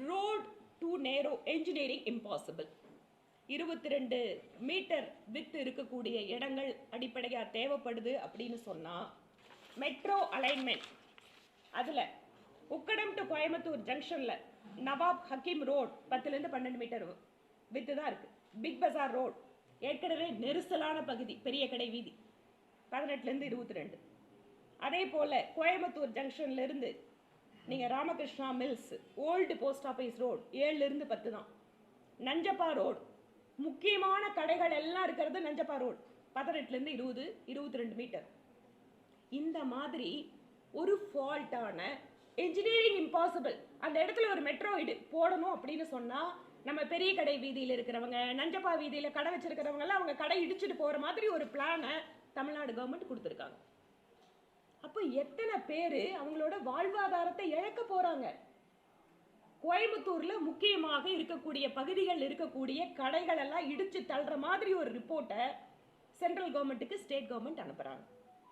Road two நேரோ engineering impossible. 22 metre with இருக்கக்கூடிய இடங்கள் அடிப்படையாக தேவைப்படுது அப்படின்னு சொன்னால் மெட்ரோ அலைன்மெண்ட் அதில் உக்கடம் டு கோயம்புத்தூர் ஜங்ஷனில் நவாப் ஹக்கீம் ரோட் 10லேருந்து 12 மீட்டர் வித்து தான் இருக்குது. பிக் பஜார் ரோட் ஏற்கனவே நெரிசலான பகுதி, பெரிய கடை வீதி 18லேருந்து 22. அதே போல் கோயம்புத்தூர் ஜங்ஷன்லேருந்து நீங்கள் Ramakrishna Mills old post office road 7லேருந்து 10 தான். நஞ்சப்பா ரோடு முக்கியமான கடைகள் எல்லாம் இருக்கிறது நஞ்சப்பா ரோடு 18லேருந்து 20, 22 மீட்டர். இந்த மாதிரி ஒரு ஃபால்ட்டான என்ஜினியரிங் இம்பாசிபிள் அந்த இடத்துல ஒரு மெட்ரோ போடணும் அப்படின்னு சொன்னால் நம்ம பெரிய கடை வீதியில் இருக்கிறவங்க, நஞ்சப்பா வீதியில் கடை வச்சிருக்கிறவங்கெல்லாம் அவங்க கடை இடிச்சுட்டு போகிற மாதிரி ஒரு பிளானை தமிழ்நாடு கவர்மெண்ட் கொடுத்துருக்காங்க. அப்போ எத்தனை பேர் அவங்களோட வாழ்வாதாரத்தை இழக்க போகிறாங்க? கோயம்புத்தூரில் முக்கியமாக இருக்கக்கூடிய பகுதிகள் இருக்கக்கூடிய கடைகள் எல்லாம் இடிச்சு தள்ளுற மாதிரி ஒரு ரிப்போர்ட்டை சென்ட்ரல் கவர்மெண்ட்டுக்கு ஸ்டேட் கவர்மெண்ட் அனுப்புகிறாங்க.